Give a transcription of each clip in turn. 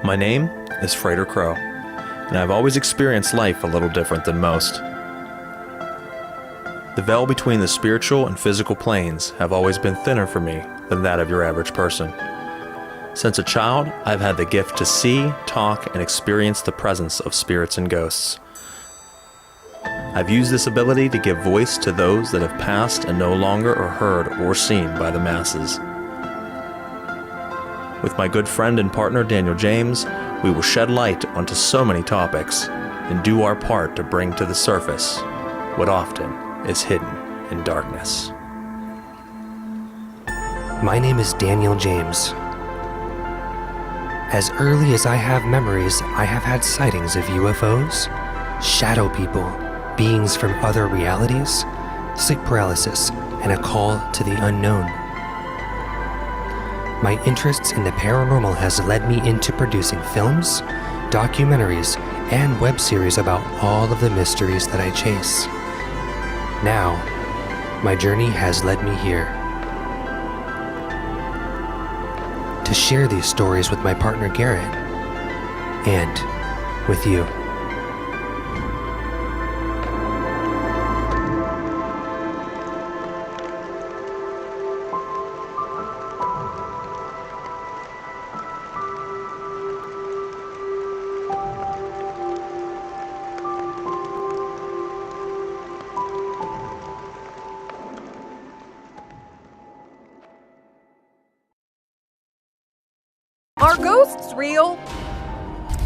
My name is Frater Crow, and I've always experienced life a little different than most. The veil between the spiritual and physical planes have always been thinner for me than that of your average person. Since a child, I've had the gift to see, talk, and experience the presence of spirits and ghosts. I've used this ability to give voice to those that have passed and no longer are heard or seen by the masses. With my good friend and partner Daniel James, we will shed light onto so many topics and do our part to bring to the surface what often is hidden in darkness. My name is Daniel James. As early as I have memories, I have had sightings of UFOs, shadow people, beings from other realities, sleep paralysis, and a call to the unknown. My interests in the paranormal has led me into producing films, documentaries, and web series about all of the mysteries that I chase. Now, my journey has led me here. To share these stories with my partner Garrett, and with you. Are ghosts real?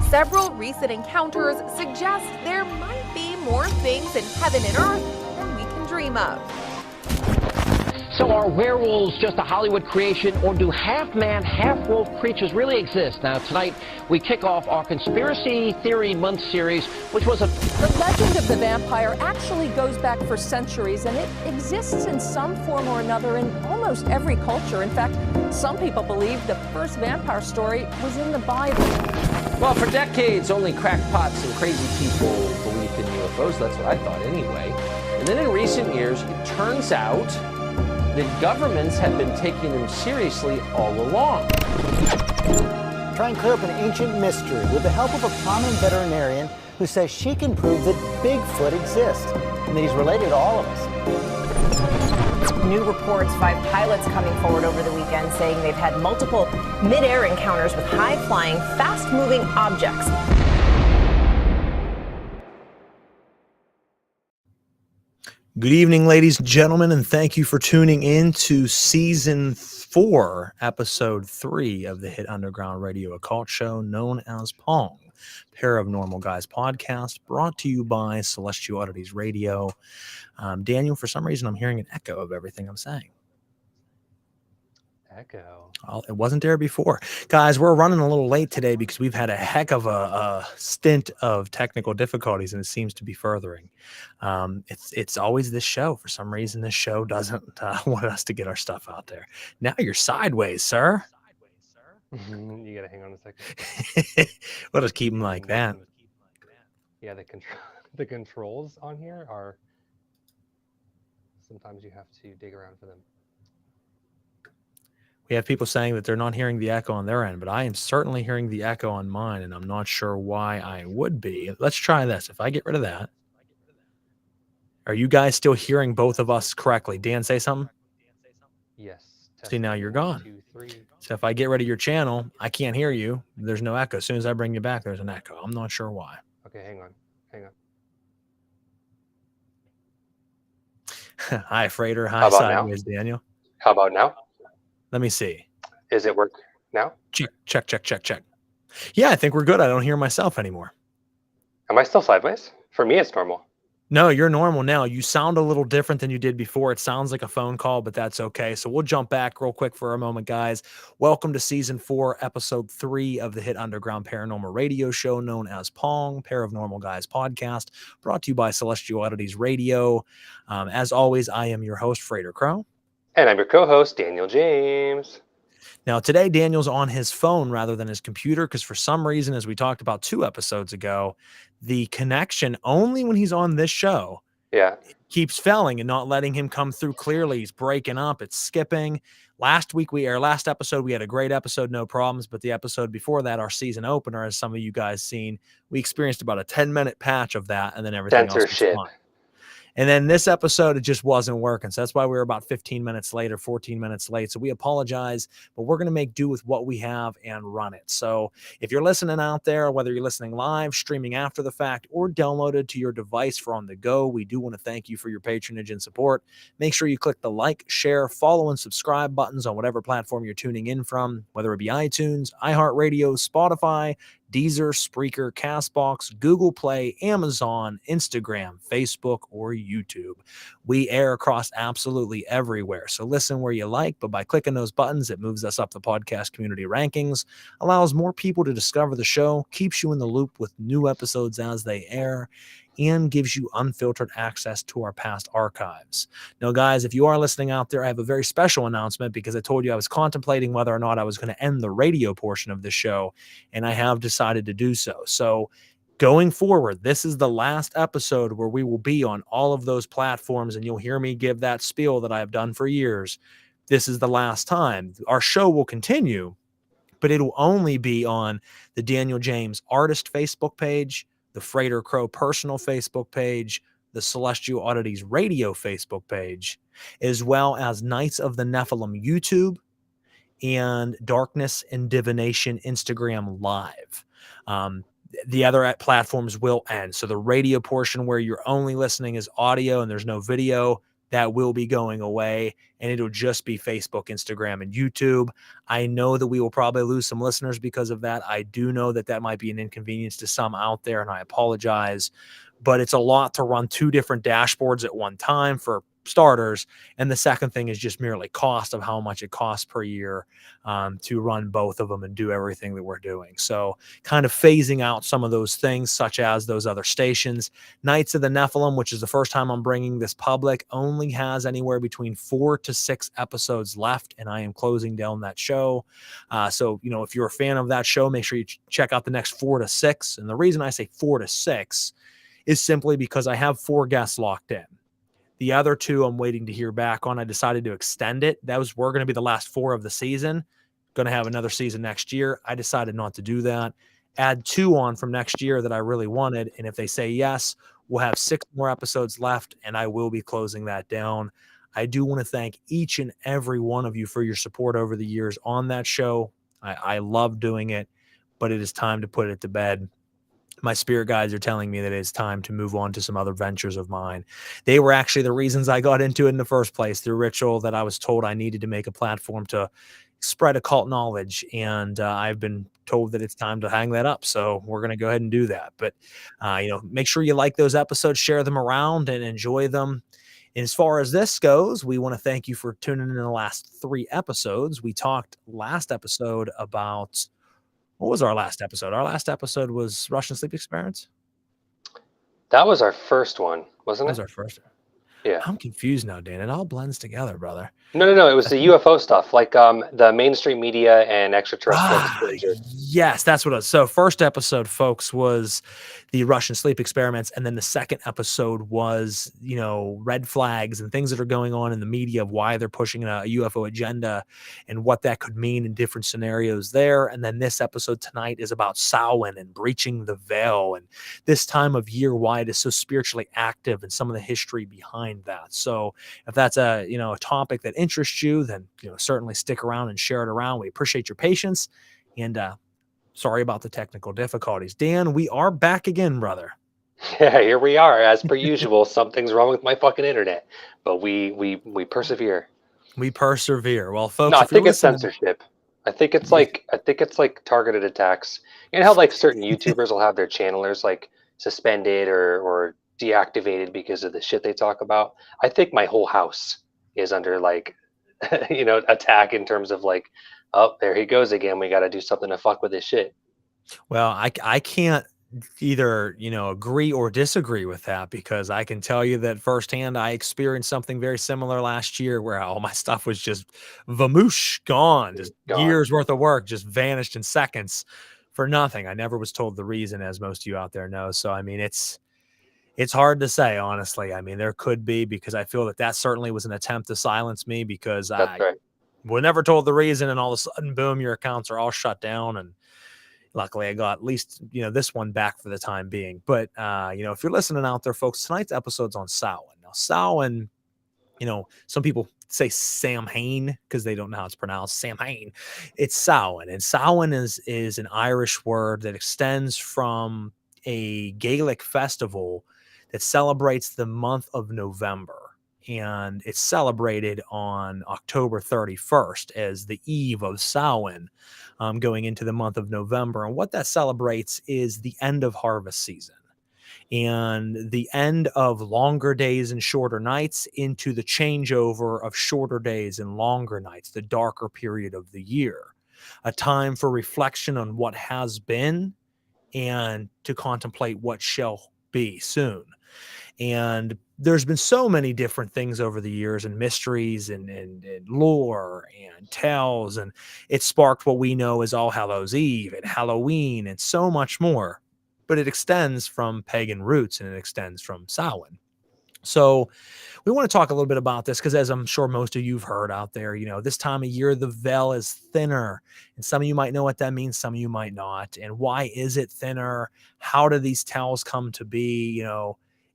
Several recent encounters suggest there might be more things in heaven and earth than we can dream of. So are werewolves just a Hollywood creation, or do half-man, half-wolf creatures really exist? Now, tonight, we kick off our Conspiracy Theory Month series, which was The legend of the vampire actually goes back for centuries, and it exists in some form or another in almost every culture. In fact, some people believe the first vampire story was in the Bible. Well, for decades, only crackpots and crazy people believed in UFOs. That's what I thought anyway. And then in recent years, it turns out that governments have been taking them seriously all along. Try and clear up an ancient mystery with the help of a prominent veterinarian who says she can prove that Bigfoot exists and that he's related to all of us. New reports, 5 pilots coming forward over the weekend saying they've had multiple mid-air encounters with high-flying, fast-moving objects. Good evening, ladies and gentlemen, and thank you for tuning in to Season 4, Episode 3 of the hit underground radio occult show known as Pong, PairOfNormal Guys podcast, brought to you by Celestial Oddities Radio. Daniel, for some reason, I'm hearing an echo of everything I'm saying. Echo. Well, it wasn't there before. Guys, we're running a little late today because we've had a heck of a stint of technical difficulties, and it seems to be furthering. It's always this show. For some reason, this show doesn't want us to get our stuff out there. Now you're sideways, sir. You gotta hang on a second. We'll just keep them like that. Yeah, the controls on here are... Sometimes you have to dig around for them. We have people saying that they're not hearing the echo on their end, but I am certainly hearing the echo on mine, and I'm not sure why I would be. Let's try this. If I get rid of that, are you guys still hearing both of us correctly? Dan, say something. Yes. See, now you're gone. 1, 2, 3. So if I get rid of your channel, I can't hear you. There's no echo. As soon as I bring you back, there's an echo. I'm not sure why. Okay, hang on. Hi, Frater. Hi, How about sideways, Daniel. How about now? Let me see. Is it work now? Check. Yeah, I think we're good. I don't hear myself anymore. Am I still sideways? For me, it's normal. No, you're normal now. You sound a little different than you did before. It sounds like a phone call, but that's okay. So we'll jump back real quick for a moment, guys. Welcome to Season 4, Episode 3 of the hit underground paranormal radio show known as Pong, PairOfNormal Guys podcast, brought to you by Celestial Oddities Radio. As always, I am your host, Frater Crow. And I'm your co-host, Daniel James. Now, today, Daniel's on his phone rather than his computer because for some reason, as we talked about 2 episodes ago, the connection only when he's on this show Yeah. keeps failing and not letting him come through clearly. He's breaking up, it's skipping. Last episode, we had a great episode, no problems. But the episode before that, our season opener, as some of you guys seen, we experienced about a 10-minute patch of that, and then everything else was Censorship. fine. And then this episode, it just wasn't working. So that's why we were about 15 minutes late or 14 minutes late. So we apologize, but we're going to make do with what we have and run it. So if you're listening out there, whether you're listening live, streaming after the fact, or downloaded to your device for on the go, we do want to thank you for your patronage and support. Make sure you click the like, share, follow, and subscribe buttons on whatever platform you're tuning in from, whether it be iTunes, iHeartRadio, Spotify, Deezer, Spreaker, Castbox, Google Play, Amazon, Instagram, Facebook, or YouTube. We air across absolutely everywhere. So listen where you like, but by clicking those buttons, it moves us up the podcast community rankings, allows more people to discover the show, keeps you in the loop with new episodes as they air, and gives you unfiltered access to our past archives. Now, guys, if you are listening out there, I have a very special announcement because I told you I was contemplating whether or not I was going to end the radio portion of the show, and I have decided to do so. So going forward, this is the last episode where we will be on all of those platforms, and you'll hear me give that spiel that I have done for years. This is the last time. Our show will continue, but it'll only be on the Daniel James Artist Facebook page, the Frater Crow personal Facebook page, the Celestial Oddities Radio Facebook page, as well as Knights of the Nephilim YouTube and Darkness and Divination Instagram Live. The other platforms will end. So the radio portion where you're only listening is audio and there's no video, that will be going away, and it'll just be Facebook, Instagram, and YouTube. I know that we will probably lose some listeners because of that. I do know that that might be an inconvenience to some out there, and I apologize. But it's a lot to run two different dashboards at one time for starters. And the second thing is just merely cost of how much it costs per year to run both of them and do everything that we're doing. So kind of phasing out some of those things, such as those other stations. Knights of the Nephilim, which is the first time I'm bringing this public, only has anywhere between 4 to 6 episodes left, and I am closing down that show. So, if you're a fan of that show, make sure you check out the next 4 to 6. And the reason I say 4 to 6 is simply because I have 4 guests locked in. The other 2 I'm waiting to hear back on. I decided to extend it. We're going to be the last 4 of the season. Going to have another season next year. I decided not to do that. Add 2 on from next year that I really wanted. And if they say yes, we'll have 6 more episodes left, and I will be closing that down. I do want to thank each and every one of you for your support over the years on that show. I love doing it, but it is time to put it to bed. My spirit guides are telling me that it's time to move on to some other ventures of mine. They were actually the reasons I got into it in the first place, through ritual, that I was told I needed to make a platform to spread occult knowledge. And I've been told that it's time to hang that up. So we're going to go ahead and do that. But, make sure you like those episodes, share them around, and enjoy them. And as far as this goes, we want to thank you for tuning in the last 3 episodes. We talked last episode about... What was our last episode? Our last episode was Russian sleep experiments. That was our first one, wasn't it? That was our first. Yeah. I'm confused now, Dan. It all blends together, brother. No. It was the UFO stuff, like the mainstream media and extraterrestrial. Yes, that's what it was. So first episode, folks, was the Russian sleep experiments. And then the second episode was, red flags and things that are going on in the media of why they're pushing a UFO agenda and what that could mean in different scenarios there. And then this episode tonight is about Samhain and breaching the veil and this time of year, why it is so spiritually active and some of the history behind that. So if that's a topic that interests you, then certainly stick around and share it around. We appreciate your patience, and sorry about the technical difficulties. Dan, we are back again, brother. Yeah, here we are. As per usual, something's wrong with my fucking internet, but we persevere. We persevere. Well, folks, no, I think it's censorship. I think it's like targeted attacks. You know how like certain YouTubers will have their channelers like suspended or deactivated because of the shit they talk about. I think my whole house is under like attack in terms of like, oh, there he goes again, we got to do something to fuck with this shit. Well, I can't either agree or disagree with that, because I can tell you that firsthand I experienced something very similar last year where all my stuff was just vamoosh, gone. Years worth of work just vanished in seconds for nothing. I never was told the reason, as most of you out there know. So I mean, It's hard to say, honestly. I mean, there could be, because I feel that certainly was an attempt to silence me, because That's I right. was never told the reason, and all of a sudden, boom, your accounts are all shut down. And luckily I got at least, this one back for the time being. But, if you're listening out there, folks, tonight's episode's on Samhain. Now, Samhain, some people say Samhain because they don't know how it's pronounced. Samhain. It's Samhain. And Samhain is an Irish word that extends from a Gaelic festival that celebrates the month of November. And it's celebrated on October 31st as the eve of Samhain, going into the month of November. And what that celebrates is the end of harvest season and the end of longer days and shorter nights into the changeover of shorter days and longer nights, the darker period of the year, a time for reflection on what has been and to contemplate what shall be soon. And there's been so many different things over the years, and mysteries and lore and tales, and it sparked what we know as All Hallows Eve and Halloween and so much more. But it extends from pagan roots, and it extends from Samhain. So we want to talk a little bit about this because, as I'm sure most of you've heard out there, this time of year, the veil is thinner. And some of you might know what that means. Some of you might not. And why is it thinner? How do these tales come to be?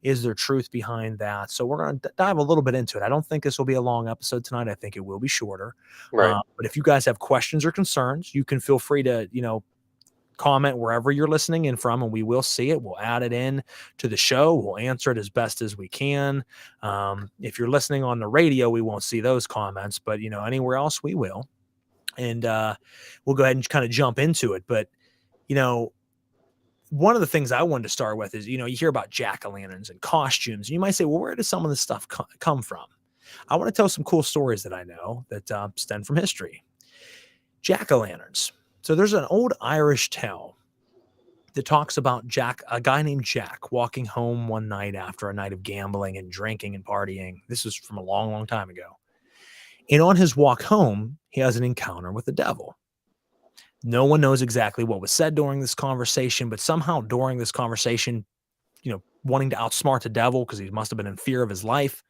Is there truth behind that? So we're going to dive a little bit into it. I don't think this will be a long episode tonight. I think it will be shorter. Right. But if you guys have questions or concerns, you can feel free to, comment wherever you're listening in from, and we will see it. We'll add it in to the show. We'll answer it as best as we can. If you're listening on the radio, we won't see those comments, but anywhere else we will. And we'll go ahead and kind of jump into it. But one of the things I wanted to start with is, you hear about jack-o'-lanterns and costumes, and you might say, well, where does some of this stuff come from? I want to tell some cool stories that I know that stem from history. Jack-o'-lanterns. So there's an old Irish tale that talks about a guy named Jack, walking home one night after a night of gambling and drinking and partying. This is from a long, long time ago. And on his walk home, he has an encounter with the devil. No one knows exactly what was said during this conversation, but somehow during this conversation, wanting to outsmart the devil because he must have been in fear of his life,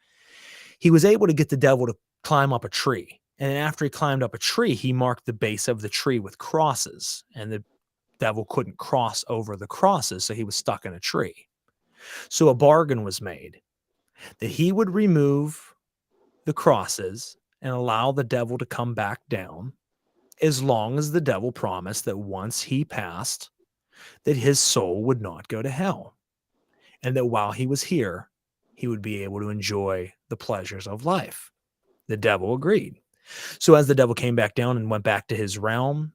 he was able to get the devil to climb up a tree. And after he climbed up a tree, he marked the base of the tree with crosses, and the devil couldn't cross over the crosses, so he was stuck in a tree. So a bargain was made that he would remove the crosses and allow the devil to come back down, as long as the devil promised that once he passed, that his soul would not go to hell, and that while he was here, he would be able to enjoy the pleasures of life. The devil agreed. So as the devil came back down and went back to his realm,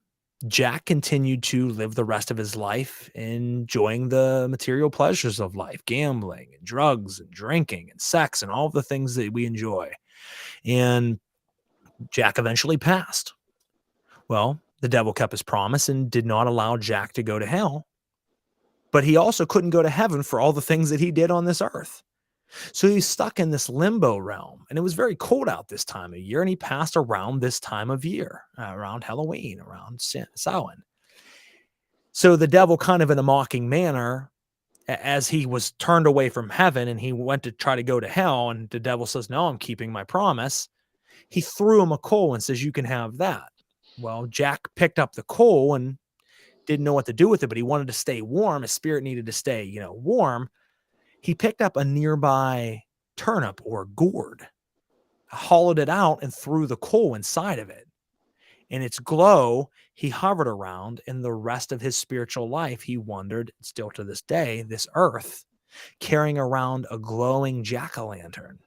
Jack continued to live the rest of his life enjoying the material pleasures of life, gambling and drugs and drinking and sex and all of the things that we enjoy. And Jack eventually passed. Well, the devil kept his promise and did not allow Jack to go to hell, but he also couldn't go to heaven for all the things that he did on this earth. So he's stuck in this limbo realm, and it was very cold out this time of year, and he passed around this time of year, around Halloween, around Samhain. So the devil, kind of in a mocking manner, as he was turned away from heaven and he went to try to go to hell, and the devil says, no, I'm keeping my promise. He threw him a coal and says, you can have that. Well, Jack picked up the coal and didn't know what to do with it, but he wanted to stay warm. His spirit needed to stay, warm. He picked up a nearby turnip or gourd, hollowed it out, and threw the coal inside of it. In its glow, he hovered around, and the rest of his spiritual life, he wandered, still to this day, this earth, carrying around a glowing jack-o'-lantern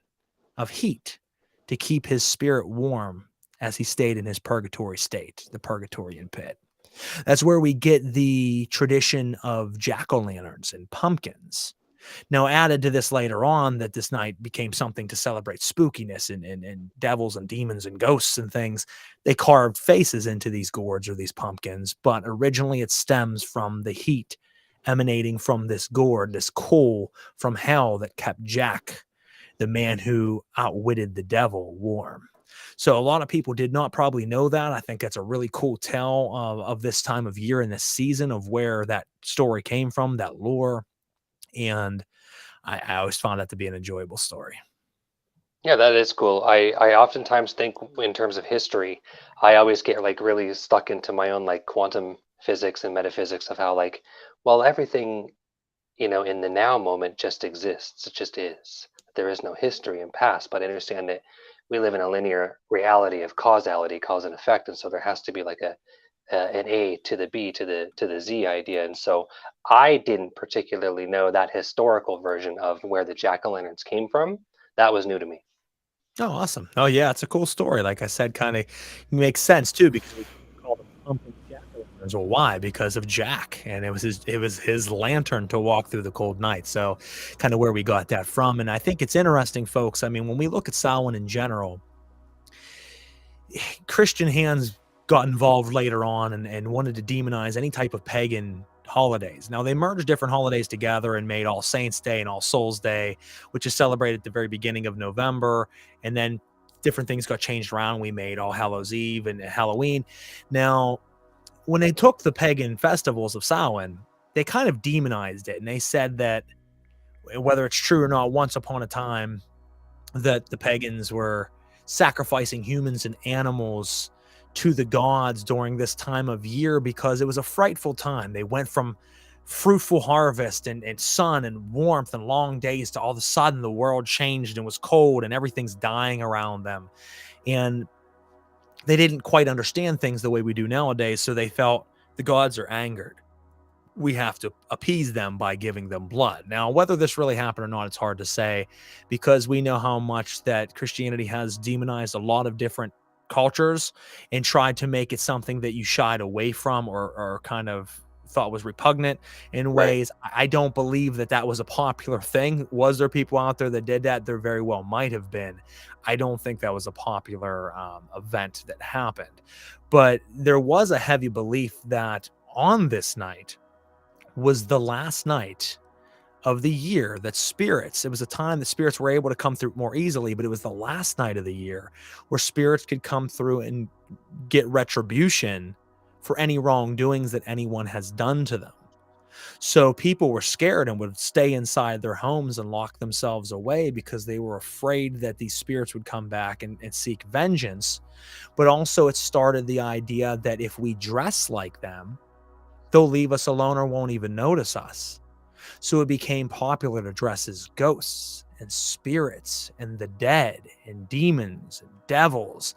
of heat to keep his spirit warm as he stayed in his purgatory state, the Purgatorian pit. That's where we get the tradition of jack-o'-lanterns and pumpkins. Now, added to this later on, that this night became something to celebrate spookiness and devils and demons and ghosts and things. They carved faces into these gourds or these pumpkins, but originally it stems from the heat emanating from this gourd, this coal from hell that kept Jack, the man who outwitted the devil, warm. So a lot of people did not probably know that. I think that's a really cool tell of this time of year and this season of where that story came from, that lore. And I always found that to be an enjoyable story. Yeah, that is cool. I oftentimes think in terms of history. I always get like really stuck into my own like quantum physics and metaphysics of how like, well, everything, in the now moment just exists. It just is. There is no history and past, but I understand that we live in a linear reality of causality, cause and effect, and so there has to be like an A to the B to the Z idea. And so I didn't particularly know that historical version of where the jack-o'-lanterns came from. That was new to me. Oh, awesome. Oh, yeah, it's a cool story. Like I said, kind of makes sense too because we call them pumpkin jack-o'-lanterns. Well, why? Because of Jack, and it was his lantern to walk through the cold night. So, kind of where we got that from. And I think it's interesting, folks. I mean, when we look at Samhain in general, Christian hands got involved later on and wanted to demonize any type of pagan holidays. Now they merged different holidays together and made All Saints Day and All Souls Day, which is celebrated at the very beginning of November. And then different things got changed around. We made All Hallows Eve and Halloween. Now, when they took the pagan festivals of Samhain, they kind of demonized it. And they said that, whether it's true or not, once upon a time that the pagans were sacrificing humans and animals to the gods during this time of year because it was a frightful time. They went from fruitful harvest and sun and warmth and long days to all of a sudden the world changed and was cold and everything's dying around them. And they didn't quite understand things the way we do nowadays. So they felt the gods are angered. We have to appease them by giving them blood. Now, whether this really happened or not, it's hard to say because we know how much that Christianity has demonized a lot of different cultures and tried to make it something that you shied away from or kind of thought was repugnant in ways. I don't believe that that was a popular thing. Was there people out there that did that? There very well might have been. I don't think that was a popular event that happened. But there was a heavy belief that on this night was the last night of the year that spirits, it was a time that spirits were able to come through more easily, but it was the last night of the year where spirits could come through and get retribution for any wrongdoings that anyone has done to them. So people were scared and would stay inside their homes and lock themselves away because they were afraid that these spirits would come back and seek vengeance. But also it started the idea that if we dress like them, they'll leave us alone or won't even notice us. So it became popular to dress as ghosts and spirits and the dead and demons and devils.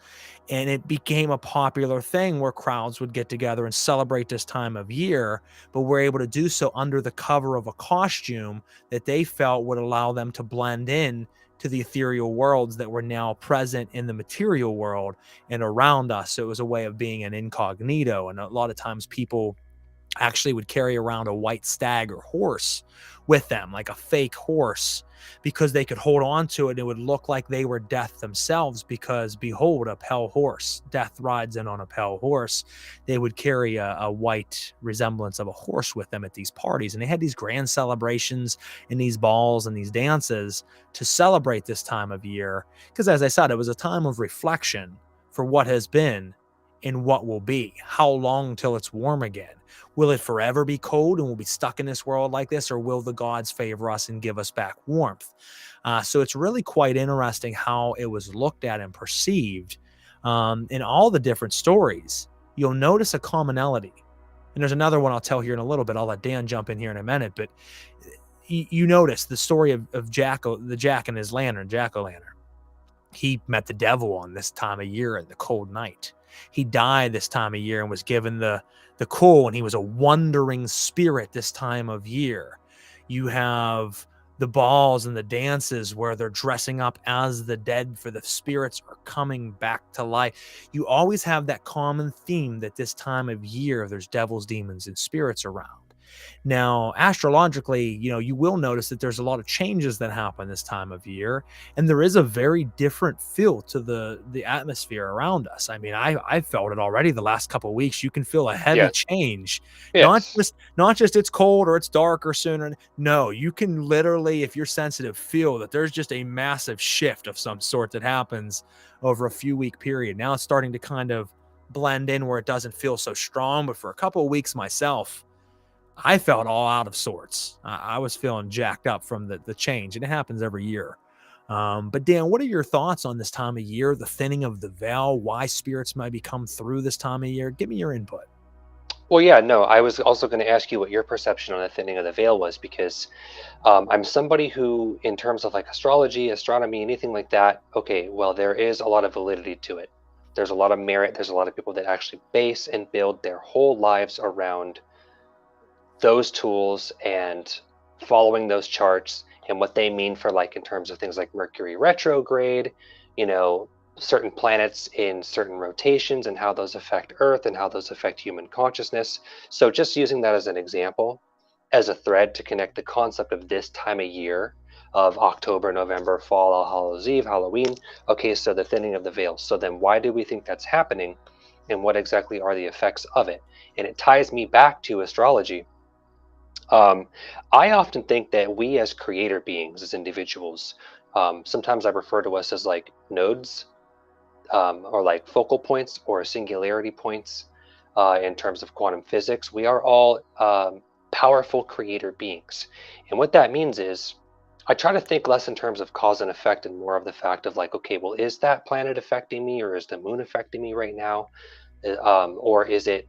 And it became a popular thing where crowds would get together and celebrate this time of year, but were able to do so under the cover of a costume that they felt would allow them to blend in to the ethereal worlds that were now present in the material world and around us. So it was a way of being an incognito. And a lot of times people actually would carry around a white stag or horse with them, like a fake horse, because they could hold on to it. It would look like they were death themselves because, behold, a pale horse. Death rides in on a pale horse. They would carry a white resemblance of a horse with them at these parties. And they had these grand celebrations and these balls and these dances to celebrate this time of year. Because as I said, it was a time of reflection for what has been and what will be. How long till it's warm again? Will it forever be cold and we'll be stuck in this world like this, or will the gods favor us and give us back warmth? So it's really quite interesting how it was looked at and perceived in all the different stories. You'll notice a commonality. And there's another one I'll tell here in a little bit. I'll let Dan jump in here in a minute. But you notice the story of Jack and his lantern, jack-o'-lantern. He met the devil on this time of year in the cold night. He died this time of year and was given the coal, and he was a wandering spirit this time of year. You have the balls and the dances where they're dressing up as the dead, for the spirits are coming back to life. You always have that common theme that this time of year there's devils, demons, and spirits around. Now, astrologically, you will notice that there's a lot of changes that happen this time of year, and there is a very different feel to the atmosphere around us. I mean, I felt it already the last couple of weeks. You can feel a heavy change. Yes. Not just it's cold or it's dark or sooner. No, you can literally, if you're sensitive, feel that there's just a massive shift of some sort that happens over a few week period. Now it's starting to kind of blend in where it doesn't feel so strong, but for a couple of weeks myself, I felt all out of sorts. I was feeling jacked up from the change, and it happens every year. But Dan, what are your thoughts on this time of year, the thinning of the veil, why spirits maybe come through this time of year? Give me your input. Well, yeah, no, I was also going to ask you what your perception on the thinning of the veil was, because I'm somebody who, in terms of like astrology, astronomy, anything like that, okay, well, there is a lot of validity to it. There's a lot of merit. There's a lot of people that actually base and build their whole lives around those tools and following those charts and what they mean for, like, in terms of things like Mercury retrograde, you know, certain planets in certain rotations and how those affect Earth and how those affect human consciousness. So just using that as an example, as a thread to connect the concept of this time of year of October, November, fall, All Hallows Eve, Halloween. Okay, so the thinning of the veil. So then why do we think that's happening, and what exactly are the effects of it? And it ties me back to astrology. I often think that we as creator beings, as individuals, sometimes I refer to us as like nodes, or like focal points or singularity points in terms of quantum physics. We are all powerful creator beings. And what that means is I try to think less in terms of cause and effect and more of the fact of like, okay, well, is that planet affecting me, or is the moon affecting me right now? Or is it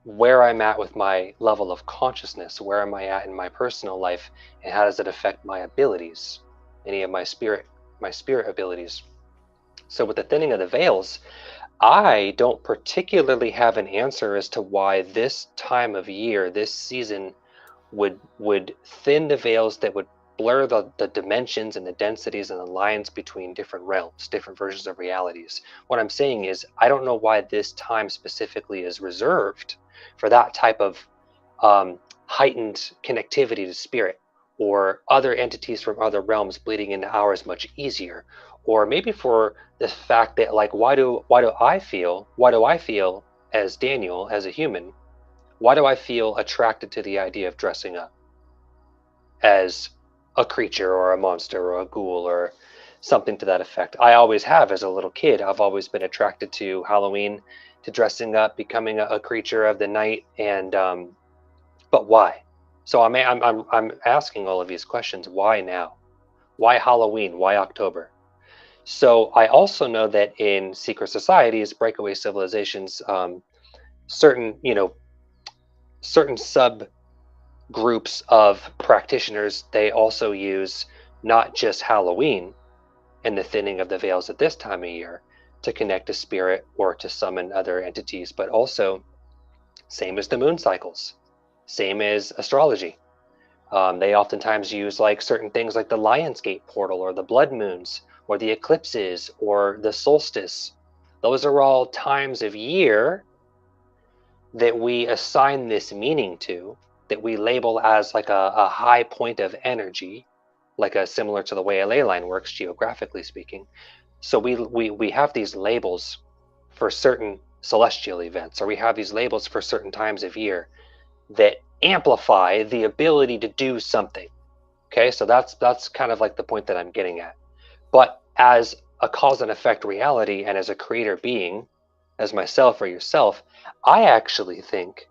where I'm at with my level of consciousness? Where am I at in my personal life, and how does it affect my abilities, any of my spirit abilities? So with the thinning of the veils, I don't particularly have an answer as to why this time of year, this season, would thin the veils that would blur the dimensions and the densities and the lines between different realms, different versions of realities. What I'm saying is, I don't know why this time specifically is reserved for that type of heightened connectivity to spirit, or other entities from other realms bleeding into ours much easier, or maybe for the fact that, like, why do I feel as Daniel, as a human, why do I feel attracted to the idea of dressing up as a creature or a monster or a ghoul or something to that effect? I always have. As a little kid, I've always been attracted to Halloween, to dressing up, becoming a creature of the night. And but why? So I'm asking all of these questions. Why now? Why Halloween? Why October? So I also know that in secret societies, breakaway civilizations, certain sub groups of practitioners, they also use not just Halloween and the thinning of the veils at this time of year to connect to spirit or to summon other entities, but also same as the moon cycles, same as astrology. They oftentimes use like certain things like the Lionsgate portal or the blood moons or the eclipses or the solstice. Those are all times of year that we assign this meaning to, that we label as like a high point of energy, like a similar to the way a ley line works geographically speaking. So we have these labels for certain celestial events, or we have these labels for certain times of year that amplify the ability to do something. Okay, so that's kind of like the point that I'm getting at. But as a cause and effect reality, and as a creator being, as myself or yourself, I actually think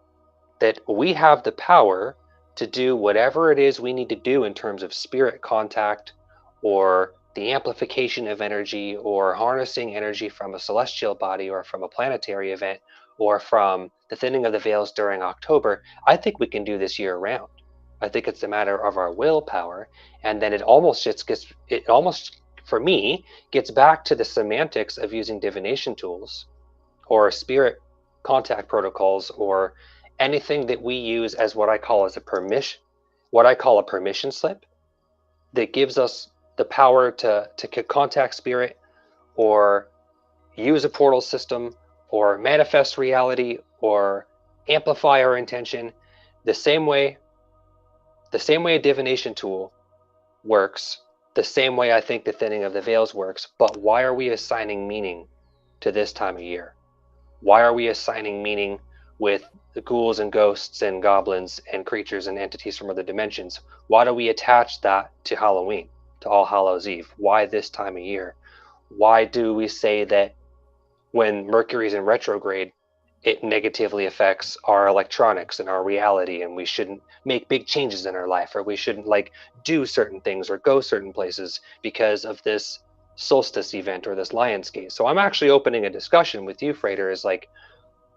that we have the power to do whatever it is we need to do in terms of spirit contact, or the amplification of energy, or harnessing energy from a celestial body or from a planetary event, or from the thinning of the veils during October. I think we can do this year round. I think it's a matter of our willpower, and then it almost for me gets back to the semantics of using divination tools or spirit contact protocols, or anything that we use as what I call a permission slip that gives us the power to contact spirit, or use a portal system, or manifest reality, or amplify our intention. The same way a divination tool works, the same way I think the thinning of the veils works. But why are we assigning meaning to this time of year? Why are we assigning meaning with the ghouls and ghosts and goblins and creatures and entities from other dimensions? Why do we attach that to Halloween, to All Hallows Eve? Why this time of year? Why do we say that when Mercury's in retrograde, it negatively affects our electronics and our reality, and we shouldn't make big changes in our life, or we shouldn't like do certain things or go certain places because of this solstice event or this Lionsgate. So I'm actually opening a discussion with you, Frater, is like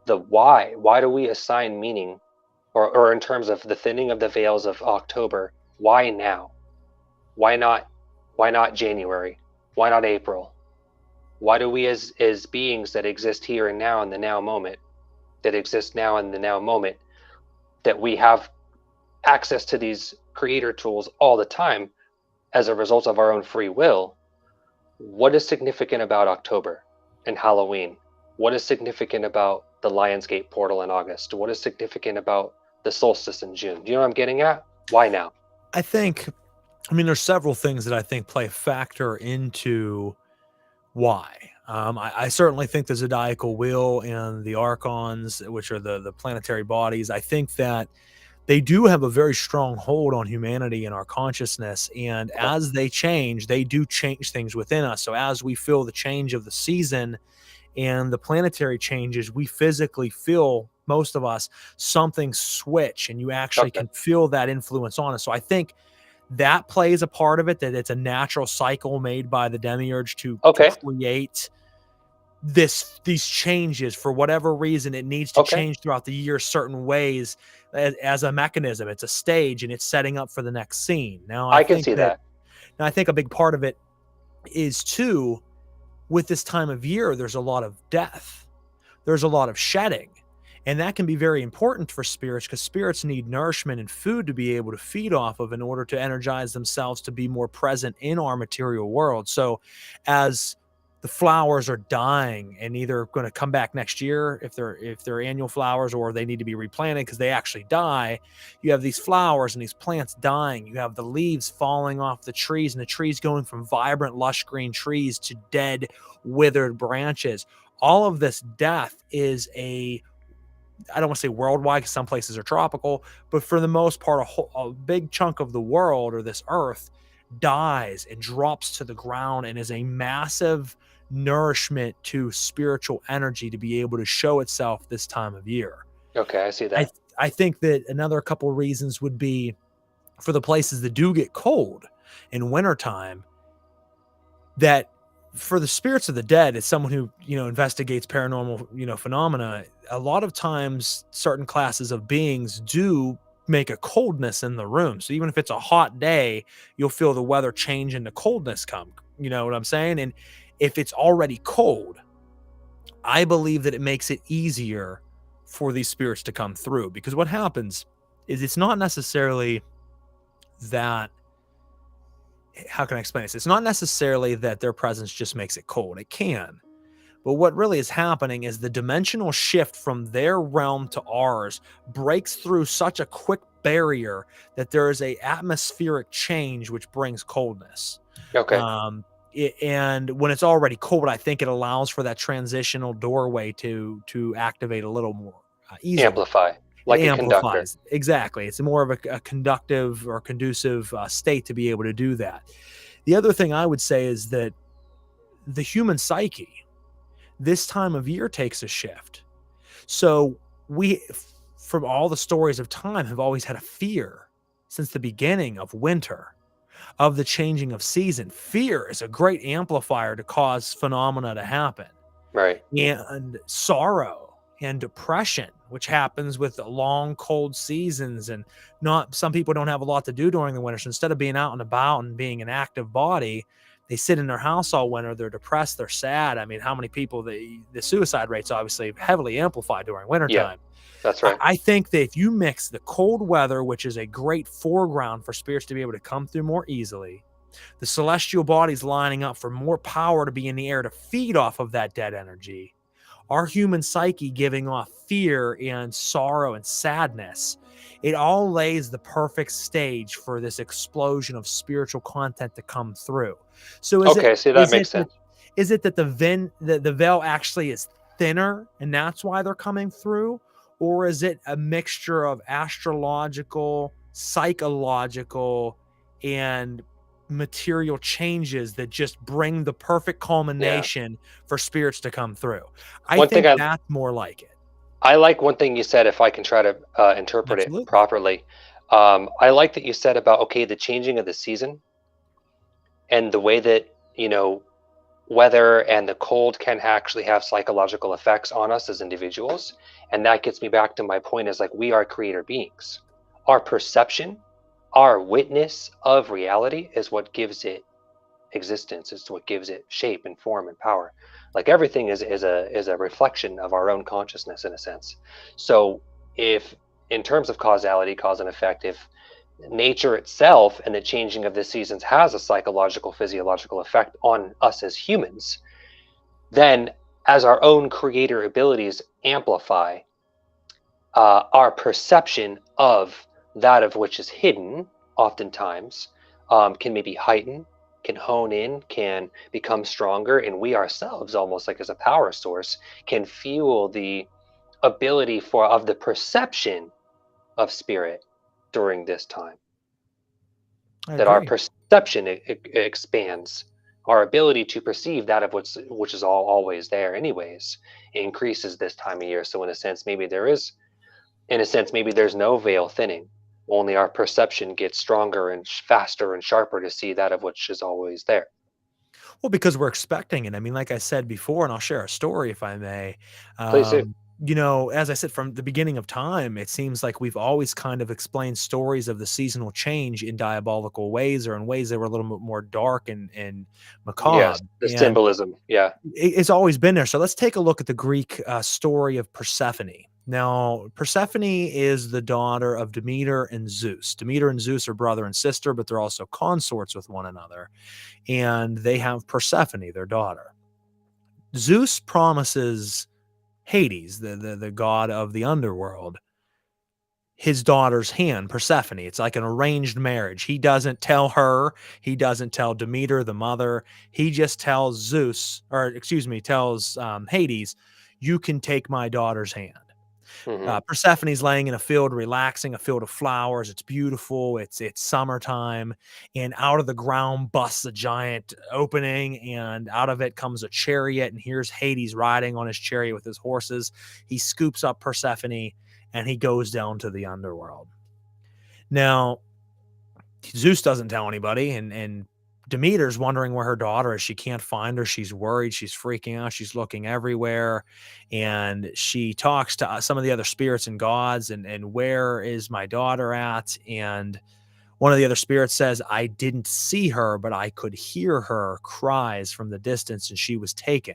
the why do we assign meaning, or in terms of the thinning of the veils of October, why now? Why not January? Why not April? Why do we as beings that exist here and now in the now moment, that exist now in the now moment, that we have access to these creator tools all the time as a result of our own free will? What is significant about October and Halloween? What is significant about the Lionsgate portal in August? What is significant about the solstice in June? Do you know what I'm getting at? Why now? I mean, there's several things that I think play a factor into why. I certainly think the zodiacal wheel and the archons, which are the planetary bodies, I think that they do have a very strong hold on humanity and our consciousness. And as they change, they do change things within us. So as we feel the change of the season and the planetary changes, we physically feel, most of us, something switch, and you actually can feel that influence on us. So I think that plays a part of it, that it's a natural cycle made by the demiurge to create these changes. For whatever reason, it needs to change throughout the year certain ways as a mechanism. It's a stage, and it's setting up for the next scene. Now I can see that. Now I think a big part of it is too, with this time of year, there's a lot of death, there's a lot of shedding, and that can be very important for spirits, because spirits need nourishment and food to be able to feed off of in order to energize themselves to be more present in our material world. So as the flowers are dying and either going to come back next year if they're annual flowers, or they need to be replanted because they actually die, you have these flowers and these plants dying. You have the leaves falling off the trees, and the trees going from vibrant lush green trees to dead withered branches. All of this death is I don't want to say worldwide, because some places are tropical, but for the most part, a big chunk of the world, or this earth, dies and drops to the ground, and is a massive nourishment to spiritual energy to be able to show itself this time of year. Okay, I see that. I think that another couple of reasons would be, for the places that do get cold in wintertime, that for the spirits of the dead, as someone who, investigates paranormal, phenomena, a lot of times certain classes of beings do make a coldness in the room. So even if it's a hot day, you'll feel the weather change and the coldness come. You know what I'm saying? And if it's already cold, I believe that it makes it easier for these spirits to come through, because what happens is, it's not necessarily that, how can I explain this? It's not necessarily that their presence just makes it cold. It can. But what really is happening is the dimensional shift from their realm to ours breaks through such a quick barrier that there is a atmospheric change which brings coldness. Okay. And when it's already cold, I think it allows for that transitional doorway to activate a little more easily. Amplify. Like a conductor. Exactly. It's more of a conductive or conducive state to be able to do that. The other thing I would say is that the human psyche, this time of year, takes a shift. So we, from all the stories of time, have always had a fear since the beginning of winter, of the changing of season. Fear is a great amplifier to cause phenomena to happen. Right. And sorrow and depression, which happens with long, cold seasons, and some people don't have a lot to do during the winter. So instead of being out and about and being an active body, they sit in their house all winter. They're depressed. They're sad. I mean, how many people, the suicide rates obviously heavily amplified during wintertime. Yeah, that's right. I think that if you mix the cold weather, which is a great foreground for spirits to be able to come through more easily, the celestial bodies lining up for more power to be in the air to feed off of that dead energy, our human psyche giving off fear and sorrow and sadness, it all lays the perfect stage for this explosion of spiritual content to come through. So that makes sense. Is it that the veil actually is thinner and that's why they're coming through? Or is it a mixture of astrological, psychological, and material changes that just bring the perfect culmination for spirits to come through? I think that's more like it. I like one thing you said, if I can try to interpret it Absolutely. properly. I like that you said about, okay, the changing of the season and the way that, weather and the cold can actually have psychological effects on us as individuals. And that gets me back to my point, is like, we are creator beings. Our perception, our witness of reality is what gives it existence. It's what gives it shape and form and power. Like, everything is a reflection of our own consciousness, in a sense. So if, in terms of causality, cause and effect, if nature itself and the changing of the seasons has a psychological, physiological effect on us as humans, then as our own creator abilities amplify, our perception of that of which is hidden, oftentimes, can maybe heighten, can hone in, can become stronger, and we ourselves, almost like as a power source, can fuel the ability of the perception of spirit during this time. I That our agree. perception expands, our ability to perceive that of which is always there anyways, increases this time of year. So in a sense, maybe there's no veil thinning, only our perception gets stronger and faster and sharper to see that of which is always there. Well, because we're expecting it. I mean, like I said before, and I'll share a story if I may. Please do. As I said, from the beginning of time, it seems like we've always kind of explained stories of the seasonal change in diabolical ways, or in ways that were a little bit more dark and Yes, macabre. the And symbolism. Yeah. it's always been there. So let's take a look at the Greek story of Persephone. Now, Persephone is the daughter of Demeter and Zeus. Demeter and Zeus are brother and sister, but they're also consorts with one another. And they have Persephone, their daughter. Zeus promises Hades, the god of the underworld, his daughter's hand, Persephone. It's like an arranged marriage. He doesn't tell her, he doesn't tell Demeter, the mother. He just tells tells Hades, you can take my daughter's hand. Mm-hmm. Persephone's laying in a field, relaxing, a field of flowers. It's beautiful. It's summertime, and out of the ground busts a giant opening, and out of it comes a chariot. And here's Hades riding on his chariot with his horses. He scoops up Persephone, and he goes down to the underworld. Now, Zeus doesn't tell anybody, and Demeter's wondering where her daughter is. She can't find her. She's worried. She's freaking out. She's looking everywhere. And she talks to some of the other spirits and gods, and where is my daughter at? And one of the other spirits says, I didn't see her, but I could hear her cries from the distance, and she was taken.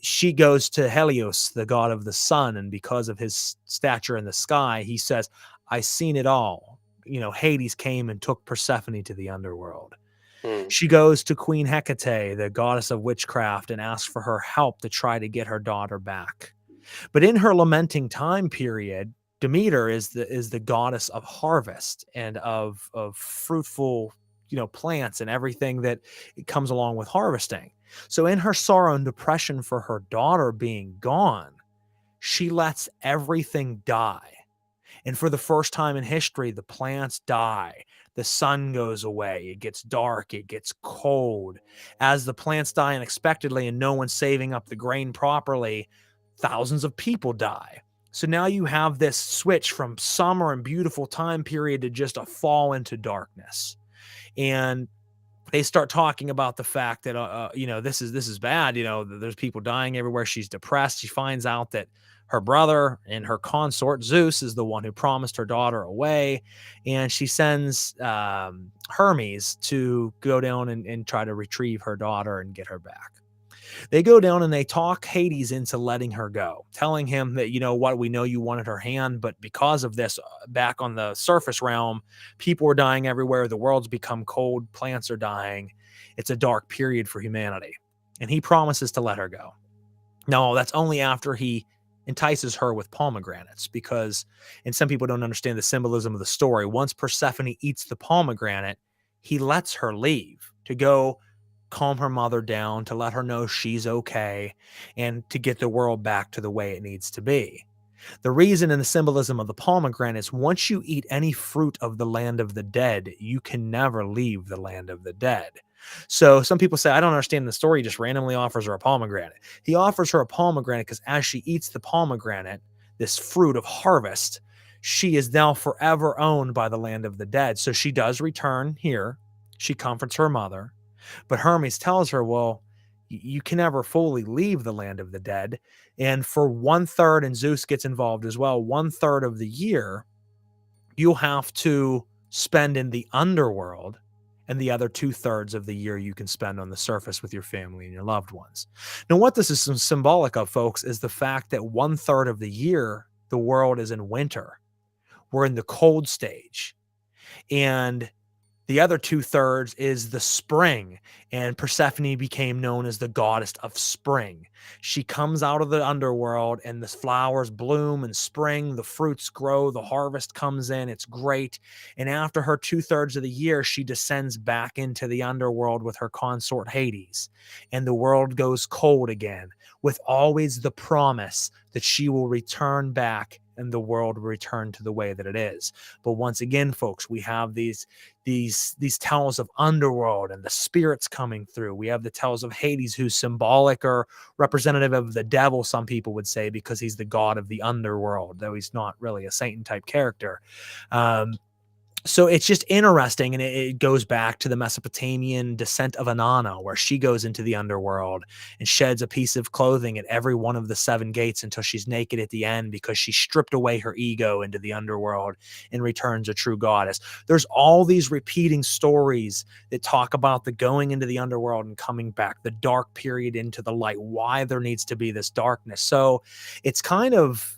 She goes to Helios, the god of the sun, and because of his stature in the sky, he says, I seen it all. Hades came and took Persephone to the underworld. She goes to Queen Hecate, the goddess of witchcraft, and asks for her help to try to get her daughter back. But in her lamenting time period, Demeter is the goddess of harvest and of fruitful, plants and everything that comes along with harvesting. So in her sorrow and depression for her daughter being gone, she lets everything die. And for the first time in history, the plants die. The sun goes away. It gets dark. It gets cold. As the plants die unexpectedly and no one's saving up the grain properly, thousands of people die. So now you have this switch from summer and beautiful time period to just a fall into darkness. And they start talking about the fact that, this is bad. There's people dying everywhere. She's depressed. She finds out that her brother and her consort, Zeus, is the one who promised her daughter away. And she sends Hermes to go down and try to retrieve her daughter and get her back. They go down and they talk Hades into letting her go, telling him that, we know you wanted her hand, but because of this, back on the surface realm, people are dying everywhere. The world's become cold. Plants are dying. It's a dark period for humanity. And he promises to let her go. No, that's only after he entices her with pomegranates, because, and some people don't understand the symbolism of the story, once Persephone eats the pomegranate, he lets her leave to go calm her mother down, to let her know she's okay, and to get the world back to the way it needs to be. The reason and the symbolism of the pomegranate is once you eat any fruit of the land of the dead, you can never leave the land of the dead. So some people say, I don't understand the story. He just randomly offers her a pomegranate. He offers her a pomegranate because as she eats the pomegranate, this fruit of harvest, she is now forever owned by the land of the dead. So she does return here. She comforts her mother, but Hermes tells her, well, you can never fully leave the land of the dead. And for 1/3, and Zeus gets involved as well, 1/3 of the year, you'll have to spend in the underworld, and the other 2/3 of the year you can spend on the surface with your family and your loved ones. Now, what this is symbolic of, folks, is the fact that 1/3 of the year, the world is in winter. We're in the cold stage. And the other 2/3 is the spring, and Persephone became known as the goddess of spring. She comes out of the underworld, and the flowers bloom in spring, the fruits grow, the harvest comes in, it's great. And after her 2/3 of the year, she descends back into the underworld with her consort Hades, and the world goes cold again, with always the promise that she will return back and the world will return to the way that it is. But once again, folks, we have these tales of underworld and the spirits coming through. We have the tales of Hades, who's symbolic or representative of the devil, some people would say, because he's the god of the underworld, though he's not really a Satan type character. So it's just interesting, and it goes back to the Mesopotamian descent of Inanna, where she goes into the underworld and sheds a piece of clothing at every one of the 7 gates until she's naked at the end, because she stripped away her ego into the underworld and returns a true goddess. There's all these repeating stories that talk about the going into the underworld and coming back, the dark period into the light, why there needs to be this darkness. So it's kind of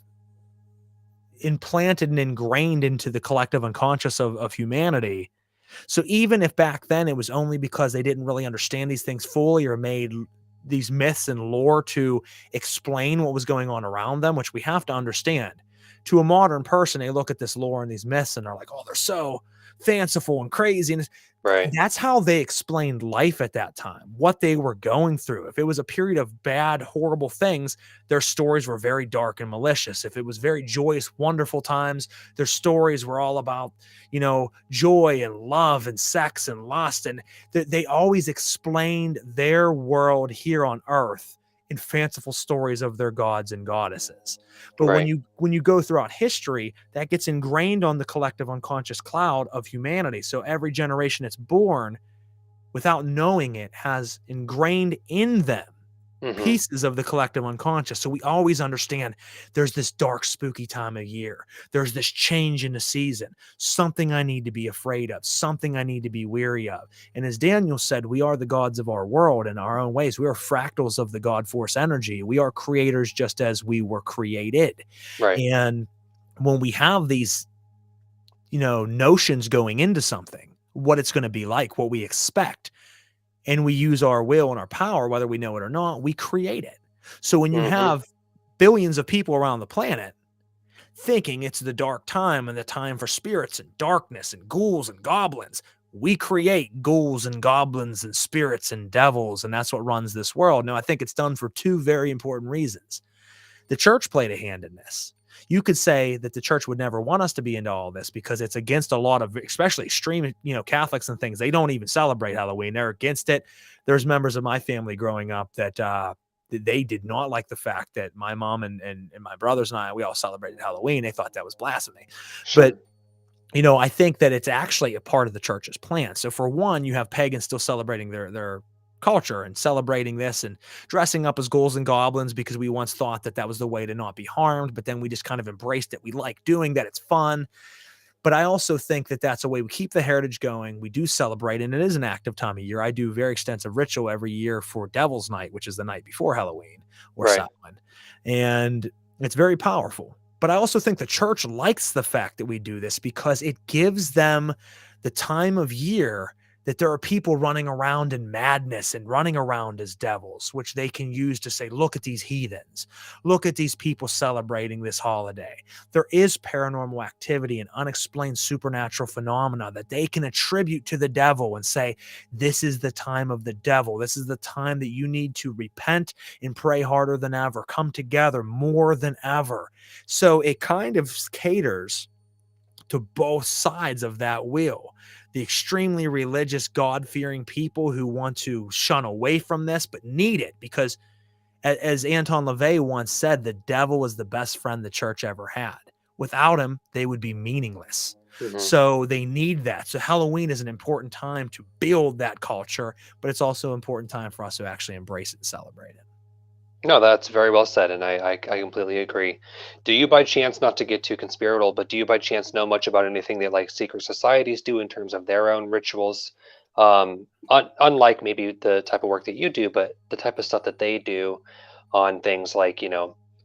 implanted and ingrained into the collective unconscious of humanity. So even if back then it was only because they didn't really understand these things fully, or made these myths and lore to explain what was going on around them, which we have to understand, to a modern person, they look at this lore and these myths and they're like, oh, they're so fanciful and crazy. And Right. that's how they explained life at that time, what they were going through. If it was a period of bad, horrible things, their stories were very dark and malicious. If it was very joyous, wonderful times, their stories were all about, joy and love and sex and lust. And they always explained their world here on earth in fanciful stories of their gods and goddesses. But Right. when you go throughout history, that gets ingrained on the collective unconscious cloud of humanity. So every generation that's born, without knowing it, has ingrained in them Hmm. pieces of the collective unconscious. So we always understand there's this dark, spooky time of year. There's this change in the season, something I need to be afraid of, something I need to be weary of. And as Daniel said, we are the gods of our world in our own ways. We are fractals of the God force energy. We are creators just as we were created. Right. And when we have these, notions going into something, what it's going to be like, what we expect, and we use our will and our power, whether we know it or not, we create it. So when you Hmm. have billions of people around the planet thinking it's the dark time and the time for spirits and darkness and ghouls and goblins, we create ghouls and goblins and spirits and devils, and that's what runs this world. Now, I think it's done for 2 very important reasons. The church played a hand in this. You could say that the church would never want us to be into all this because it's against a lot of, especially extreme, Catholics and things. They don't even celebrate Halloween. They're against it. There's members of my family growing up that they did not like the fact that my mom and my brothers and I, we all celebrated Halloween. They thought that was blasphemy. Sure. But I think that it's actually a part of the church's plan. So for one, you have pagans still celebrating their culture and celebrating this and dressing up as ghouls and goblins because we once thought that was the way to not be harmed, but then we just kind of embraced it. We like doing that. It's fun. But I also think that that's a way we keep the heritage going. We do celebrate, and it is an active time of year. I do very extensive ritual every year for Devil's Night, which is the night before Halloween or Right. Samhain. And it's very powerful. But I also think the church likes the fact that we do this because it gives them the time of year that there are people running around in madness and running around as devils, which they can use to say, look at these heathens. Look at these people celebrating this holiday. There is paranormal activity and unexplained supernatural phenomena that they can attribute to the devil and say, this is the time of the devil. This is the time that you need to repent and pray harder than ever, come together more than ever. So it kind of caters to both sides of that wheel. The extremely religious, God-fearing people who want to shun away from this but need it because As Anton LaVey once said, the devil is the best friend the church ever had. Without him, they would be meaningless. So they need that. So Halloween is an important time to build that culture, but it's also an important time for us to actually embrace it and celebrate it. No, that's very well said, and I completely agree. Do you by chance, not to get too conspiratorial, but do you by chance know much about anything that like secret societies do in terms of their own rituals? Unlike maybe the type of work that you do, but the type of stuff that they do on things like,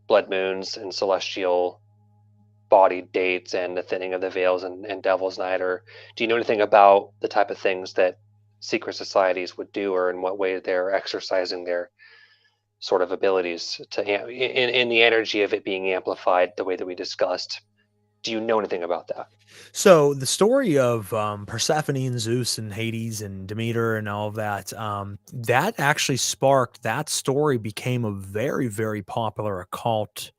blood moons and celestial body dates and the thinning of the veils and Devil's Night, or do you know anything about the type of things that secret societies would do, or in what way they're exercising their sort of abilities to in the energy of it being amplified the way that we discussed? Do you know anything about that? So the story of Persephone and Zeus and Hades and Demeter and all of that, that actually sparked, that story became a very, very popular occult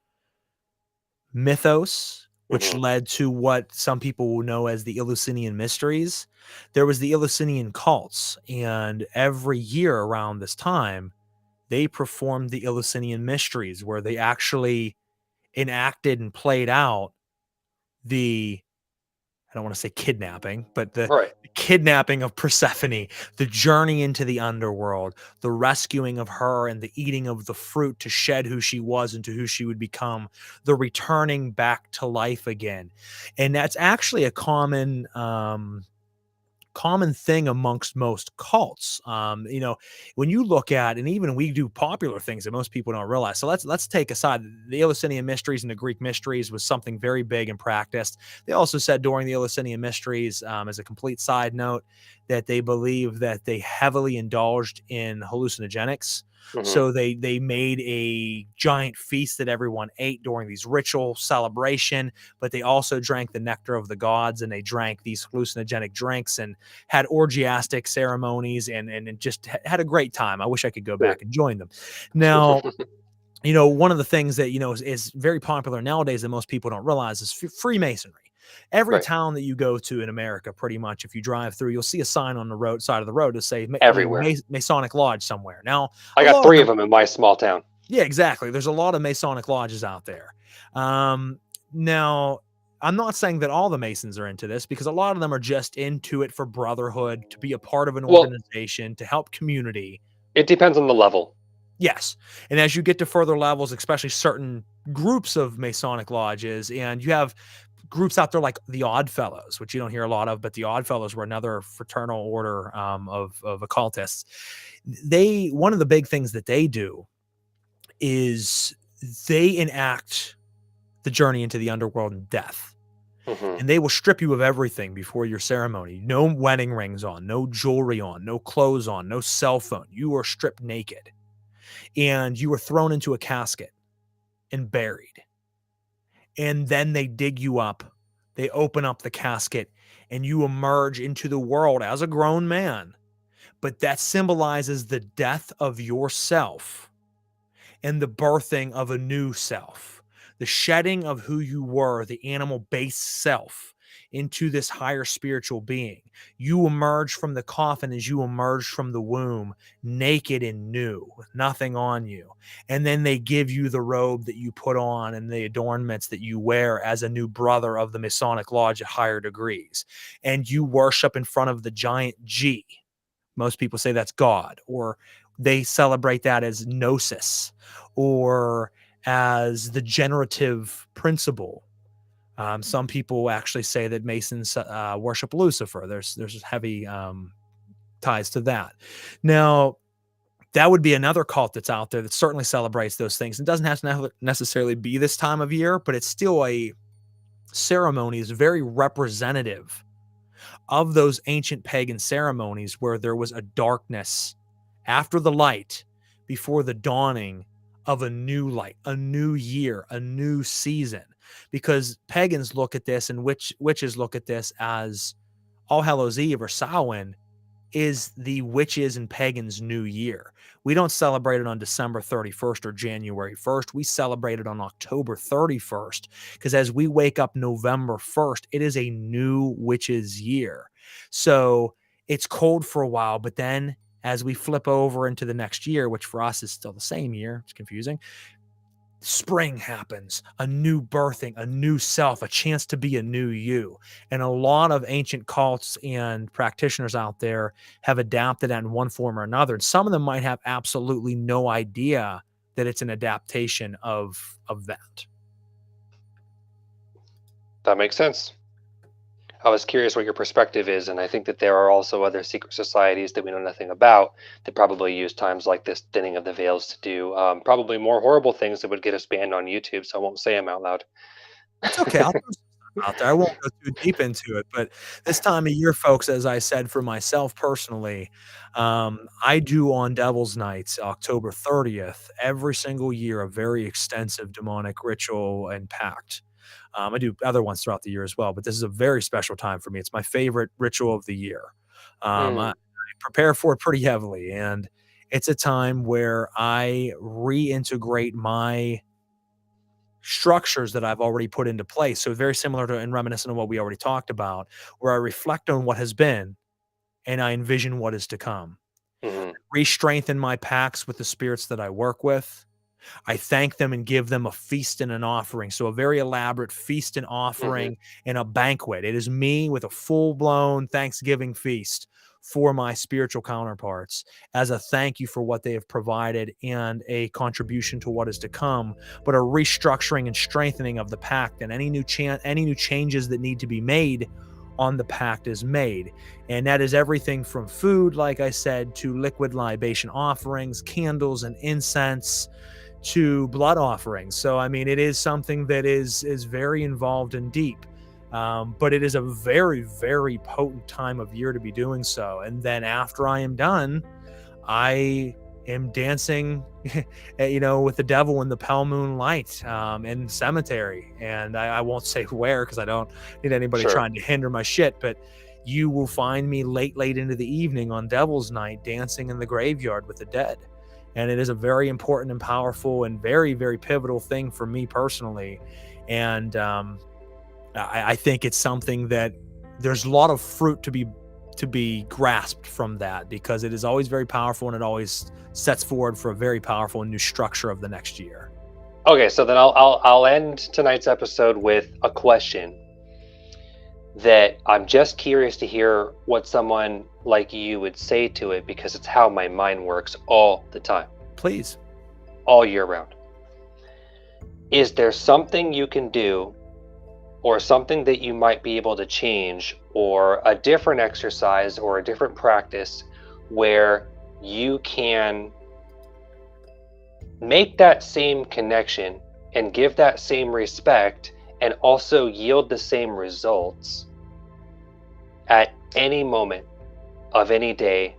mythos, which led to what some people will know as the Eleusinian mysteries. There was the Eleusinian cults, and every year around this time, they performed the Eleusinian mysteries, where they actually enacted and played out the, I don't want to say kidnapping, but the kidnapping of Persephone, the journey into the underworld, the rescuing of her and the eating of the fruit to shed who she was into who she would become, the returning back to life again. And that's actually a common thing amongst most cults. When you look at, and even we do popular things that most people don't realize. So let's take aside the Eleusinian mysteries and the Greek mysteries was something very big and practiced. They also said during the Eleusinian mysteries, as a complete side note, that they believe that they heavily indulged in hallucinogenics. So they made a giant feast that everyone ate during these ritual celebration, but they also drank the nectar of the gods, and they drank these hallucinogenic drinks and had orgiastic ceremonies and just had a great time. I wish I could go back and join them. Now, one of the things that, is very popular nowadays that most people don't realize is Freemasonry. Every town that you go to in America, pretty much, if you drive through, you'll see a sign on the side of the road to say everywhere Masonic Lodge somewhere. Now, I got 3 of them in my small town. Yeah, exactly. There's a lot of Masonic lodges out there. Now, I'm not saying that all the Masons are into this, because a lot of them are just into it for brotherhood, to be a part of an organization, to help community. It depends on the level. Yes. And as you get to further levels, especially certain groups of Masonic lodges, and you have groups out there like the Odd Fellows, which you don't hear a lot of, but the Odd Fellows were another fraternal order of occultists. One of the big things that they do is they enact the journey into the underworld and death. And they will strip you of everything before your ceremony. No wedding rings on, no jewelry on, no clothes on, no cell phone. You are stripped naked. And you are thrown into a casket and buried. And then they dig you up. They open up the casket and you emerge into the world as a grown man. But that symbolizes the death of yourself and the birthing of a new self, the shedding of who you were, the animal-based self, into this higher spiritual being. You emerge from the coffin as you emerge from the womb, naked and new, with nothing on you. And then they give you the robe that you put on and the adornments that you wear as a new brother of the Masonic Lodge at higher degrees. And you worship in front of the giant G. Most people say that's God, or they celebrate that as Gnosis, or as the generative principle. Some people actually say that Masons worship Lucifer. There's heavy ties to that. Now, that would be another cult that's out there that certainly celebrates those things. It doesn't have to necessarily be this time of year, but it's still a ceremony is very representative of those ancient pagan ceremonies where there was a darkness after the light before the dawning of a new light, a new year, a new season. Because pagans look at this and witches look at this as All Hallows Eve or Samhain is the witches and pagans' new year. We don't celebrate it on December 31st or January 1st. We celebrate it on October 31st, because as we wake up November 1st, it is a new witches' year. So it's cold for a while, but then as we flip over into the next year, which for us is still the same year, it's confusing. Spring happens, a new birthing, a new self, a chance to be a new you. And a lot of ancient cults and practitioners out there have adapted that in one form or another. And some of them might have absolutely no idea that it's an adaptation of that. That makes sense. I was curious what your perspective is, and I think that there are also other secret societies that we know nothing about that probably use times like this thinning of the veils to do probably more horrible things that would get us banned on YouTube, so I won't say them out loud. It's okay. I'll throw some out there. I won't go too deep into it, but this time of year, folks, as I said for myself personally, I do on Devil's Nights, October 30th, every single year, a very extensive demonic ritual and pact. I do other ones throughout the year as well, but this is a very special time for me. It's my favorite ritual of the year. I prepare for it pretty heavily, and it's a time where I reintegrate my structures that I've already put into place. So very similar to and reminiscent of what we already talked about, where I reflect on what has been and I envision what is to come. Re-strengthen my pacts with the spirits that I work with. I thank them and give them a feast and an offering. So a very elaborate feast and offering and a banquet. It is me with a full-blown Thanksgiving feast for my spiritual counterparts as a thank you for what they have provided and a contribution to what is to come, but a restructuring and strengthening of the pact, and any new changes that need to be made on the pact is made. And that is everything from food, like I said, to liquid libation offerings, candles and incense, to blood offerings. So, I mean, it is something that is very involved and deep, but it is a very, very potent time of year to be doing so. And then after I am done, I am dancing, with the devil in the pale moonlight in cemetery. And I won't say where because I don't need anybody trying to hinder my shit, but you will find me late into the evening on Devil's Night dancing in the graveyard with the dead. And it is a very important and powerful and very, very pivotal thing for me personally. And I think it's something that there's a lot of fruit to be grasped from that, because it is always very powerful and it always sets forward for a very powerful and new structure of the next year. Okay, so then I'll end tonight's episode with a question that I'm just curious to hear what someone like you would say to it, because it's how my mind works all the time. Please. All year round. Is there something you can do, or something that you might be able to change, or a different exercise or a different practice where you can make that same connection and give that same respect and also yield the same results at any moment of any day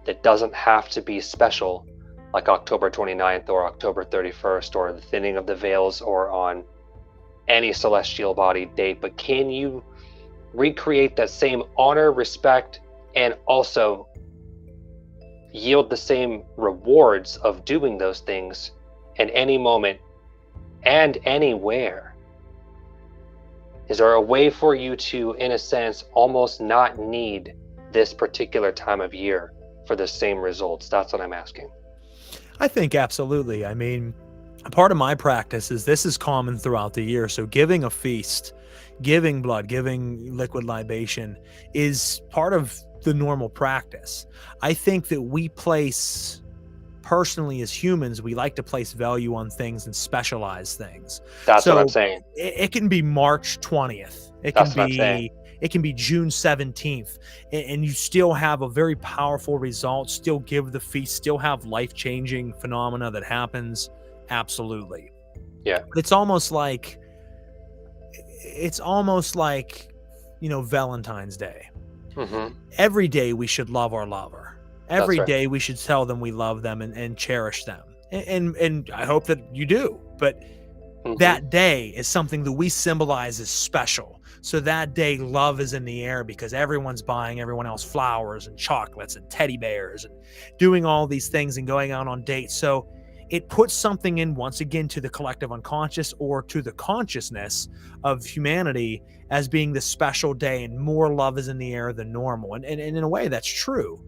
that doesn't have to be special, like October 29th or October 31st or the thinning of the veils or on any celestial body date? But can you recreate that same honor, respect, and also yield the same rewards of doing those things in any moment and anywhere? Is there a way for you to, in a sense, almost not need this particular time of year for the same results? That's what I'm asking. I think absolutely. I mean, part of my practice is this is common throughout the year. So giving a feast, giving blood, giving liquid libation is part of the normal practice. I think that we place, personally as humans, we like to place value on things and specialize things. That's what I'm saying. It can be March 20th. It can be June 17th, and you still have a very powerful result, still give the feast, still have life-changing phenomena that happens. Absolutely. Yeah. But it's almost like, Valentine's Day. Mm-hmm. Every day we should love our lover. Every day we should tell them we love them and cherish them. And I hope that you do. But that day is something that we symbolize as special. So that day, love is in the air because everyone's buying everyone else flowers and chocolates and teddy bears and doing all these things and going out on dates. So it puts something in, once again, to the collective unconscious or to the consciousness of humanity as being the special day, and more love is in the air than normal. And in a way, that's true.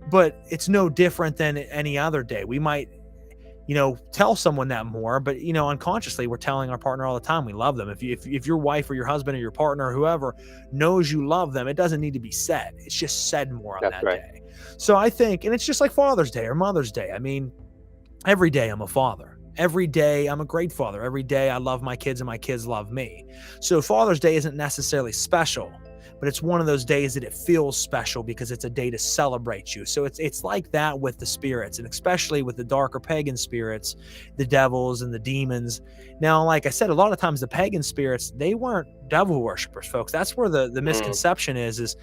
but it's no different than any other day. We might, tell someone that more, but unconsciously we're telling our partner all the time we love them. If your wife or your husband or your partner or whoever knows you love them, it doesn't need to be said. It's just said more on That's that right. day. So I think, and it's just like Father's Day or Mother's Day. I mean, every day I'm a father. Every day I'm a great father. Every day I love my kids and my kids love me. So Father's Day isn't necessarily special, but it's one of those days that it feels special because it's a day to celebrate you. So it's like that with the spirits, and especially with the darker pagan spirits, the devils and the demons. Now, like I said, a lot of times the pagan spirits, they weren't devil worshippers, folks. That's where the misconception is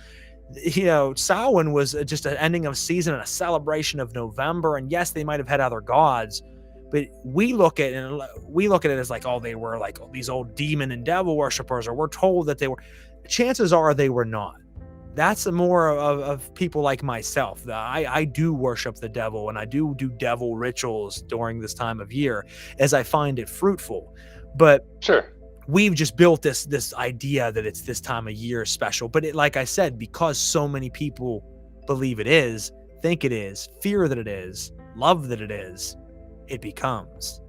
Samhain was just an ending of season and a celebration of November. And yes, they might have had other gods, but we look at it as like, oh, they were like these old demon and devil worshippers, or we're told that they were. Chances are they were not. That's more of people like myself. I do worship the devil, and I do devil rituals during this time of year as I find it fruitful. But Sure. we've just built this idea that it's this time of year special. But like I said, because so many people believe it is, think it is, fear that it is, love that it is, it becomes.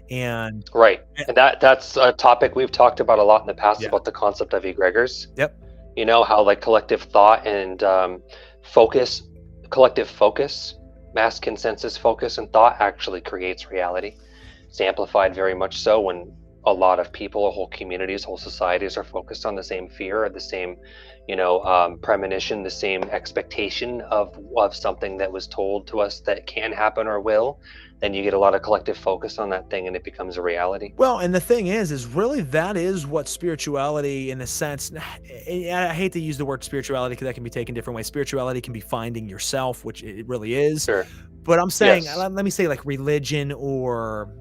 And Right. And that's a topic we've talked about a lot in the past, Yeah. about the concept of egregors. Yep. How like collective thought and collective focus, mass consensus focus and thought actually creates reality. It's amplified very much so when a lot of people, whole communities, whole societies are focused on the same fear or the same, premonition, the same expectation of something that was told to us that can happen or will. Then you get a lot of collective focus on that thing and it becomes a reality. Well, and the thing is really that is what spirituality, in a sense, I hate to use the word spirituality because that can be taken different ways. Spirituality can be finding yourself, which it really is. Sure. But I'm saying, Yes. let me say like religion or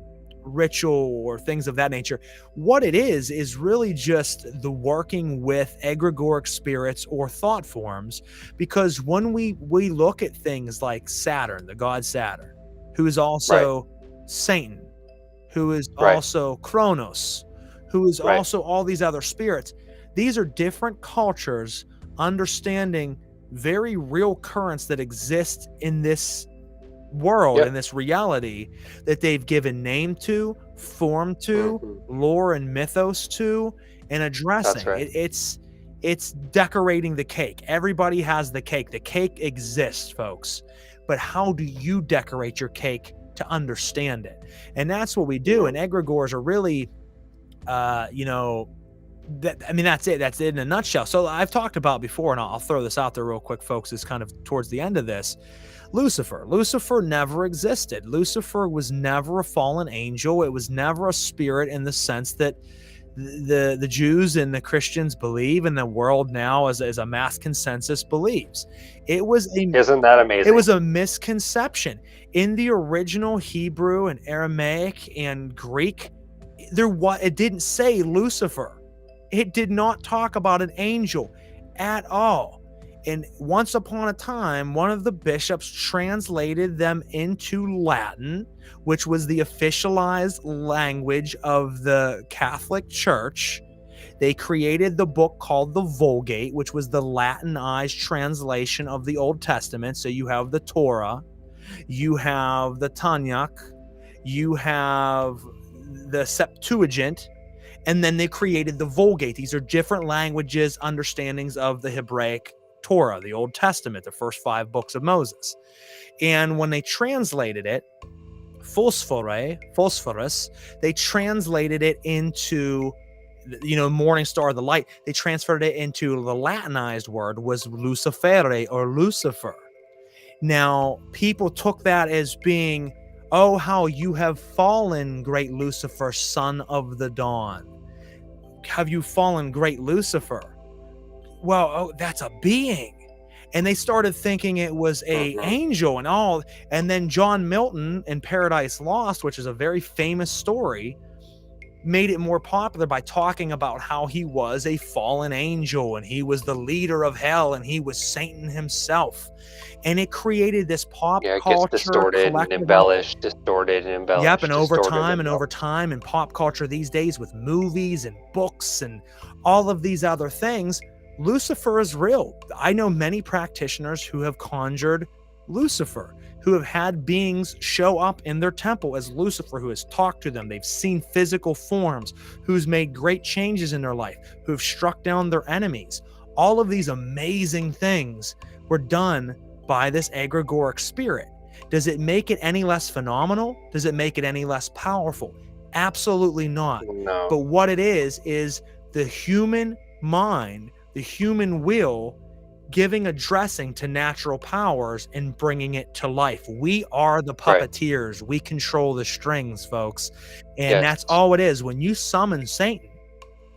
ritual or things of that nature. What it is really just the working with egregoric spirits or thought forms, because when we look at things like Saturn, the god Saturn, who is also Satan, who is Right. also Kronos, who is Right. also all these other spirits. These are different cultures understanding very real currents that exist in this world, Yep. in this reality, that they've given name to, form to, Mhm. lore and mythos to, and addressing. That's right. It's decorating the cake. Everybody has the cake. The cake exists, folks. But how do you decorate your cake to understand it? And that's what we do. And egregores are really, that's it. That's it in a nutshell. So I've talked about before, and I'll throw this out there real quick, folks, is kind of towards the end of this. Lucifer never existed. Lucifer was never a fallen angel. It was never a spirit in the sense that the Jews and the Christians believe, and the world now as a mass consensus believes. Isn't that amazing? It was a misconception. In the original Hebrew and Aramaic and Greek, it didn't say Lucifer. It did not talk about an angel at all. And once upon a time, one of the bishops translated them into Latin, which was the officialized language of the Catholic Church. They created the book called the Vulgate, which was the Latinized translation of the Old Testament. So you have the Torah, you have the Tanakh, you have the Septuagint, and then they created the Vulgate. These are different languages, understandings of the Hebraic Torah, the Old Testament, the first 5 books of Moses. And when they translated it, phosphorus, they translated it into, morning star, the light. They transferred it into the Latinized word was Lucifere or Lucifer. Now, people took that as being, oh, how you have fallen, great Lucifer, son of the dawn. Have you fallen, great Lucifer? Well, oh, that's a being. And they started thinking it was a angel and all. And then John Milton in Paradise Lost, which is a very famous story, made it more popular by talking about how he was a fallen angel and he was the leader of hell and he was Satan himself. And it created this pop It culture, gets distorted and embellished, Yep, and over time in pop culture these days with movies and books and all of these other things, Lucifer is real. I know many practitioners who have conjured Lucifer, who have had beings show up in their temple as Lucifer, who has talked to them. They've seen physical forms, who's made great changes in their life, who have struck down their enemies. All of these amazing things were done by this egregoric spirit. Does it make it any less phenomenal? Does it make it any less powerful? Absolutely not. No. But what it is the human mind, the human will, giving a dressing to natural powers and bringing it to life. We are the puppeteers. Right. We control the strings, folks. And that's all it is. When you summon Satan,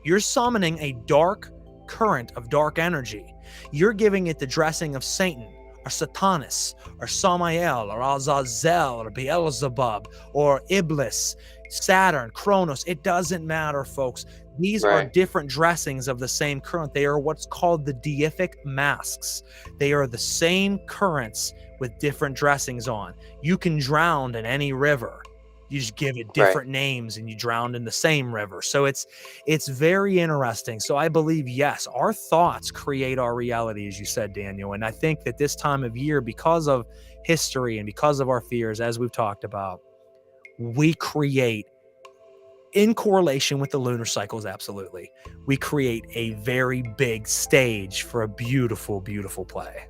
you're summoning a dark current of dark energy. You're giving it the dressing of Satan, or Satanas, or Samael, or Azazel, or Beelzebub, or Iblis, Saturn, Kronos. It doesn't matter, folks. These are different dressings of the same current. They are what's called the deific masks. They are the same currents with different dressings on. You can drown in any river. You just give it different names and you drown in the same river. So it's very interesting. So I believe, yes, our thoughts create our reality, as you said, Daniel. And I think that this time of year, because of history and because of our fears, as we've talked about, we create, in correlation with the lunar cycles, absolutely, we create a very big stage for a beautiful, beautiful play.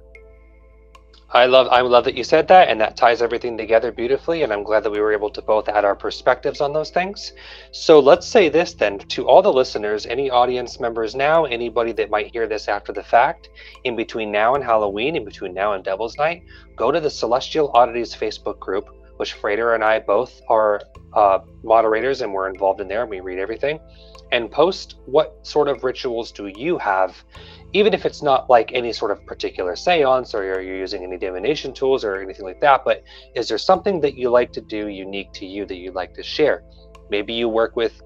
I love that you said that, and that ties everything together beautifully, and I'm glad that we were able to both add our perspectives on those things. So let's say this then, to all the listeners, any audience members now, anybody that might hear this after the fact, in between now and Halloween, in between now and Devil's Night, go to the Celestial Oddities Facebook group, which Frater and I both are moderators, and we're involved in there, and we read everything, and post what sort of rituals do you have, even if it's not like any sort of particular seance or you're using any divination tools or anything like that, but is there something that you like to do unique to you that you'd like to share? Maybe you work with,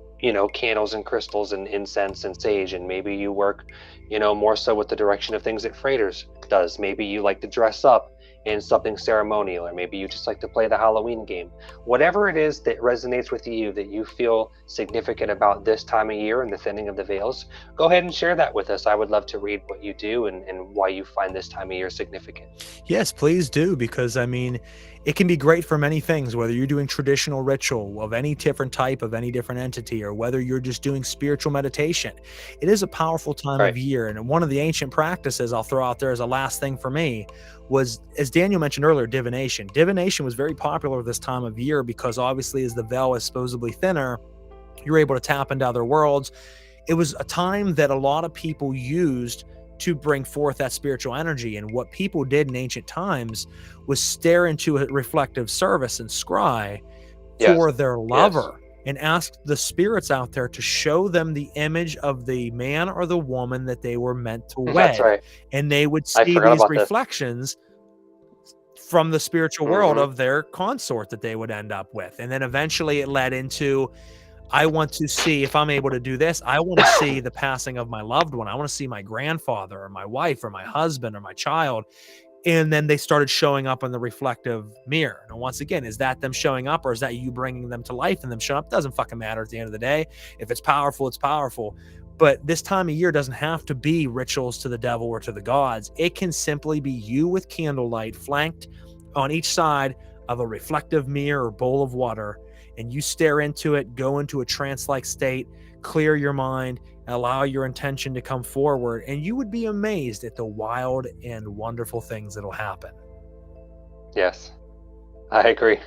candles and crystals and incense and sage, and maybe you work, more so with the direction of things that Frater's does. Maybe you like to dress up in something ceremonial, or maybe you just like to play the Halloween game. Whatever it is that resonates with you, that you feel significant about this time of year and the thinning of the veils, go ahead and share that with us. I would love to read what you do and why you find this time of year significant. Yes, please do, because it can be great for many things, whether you're doing traditional ritual of any different type, of any different entity, or whether you're just doing spiritual meditation. It is a powerful time of year. And one of the ancient practices I'll throw out there as a last thing for me was, as Daniel mentioned earlier, divination. Divination was very popular this time of year because obviously as the veil is supposedly thinner, you're able to tap into other worlds. It was a time that a lot of people used to bring forth that spiritual energy. And what people did in ancient times was stare into a reflective service and scry for their lover and ask the spirits out there to show them the image of the man or the woman that they were meant to wed. That's right. And they would see these reflections from the spiritual world of their consort that they would end up with. And then eventually it led into, I want to see, if I'm able to do this, I want to see the passing of my loved one. I want to see my grandfather or my wife or my husband or my child. And then they started showing up in the reflective mirror. And once again, is that them showing up, or is that you bringing them to life and them showing up? Doesn't fucking matter at the end of the day. If it's powerful, it's powerful. But this time of year doesn't have to be rituals to the devil or to the gods. It can simply be you with candlelight flanked on each side of a reflective mirror or bowl of water, and you stare into it, go into a trance-like state, clear your mind, allow your intention to come forward, and you would be amazed at the wild and wonderful things that'll happen. Yes, I agree.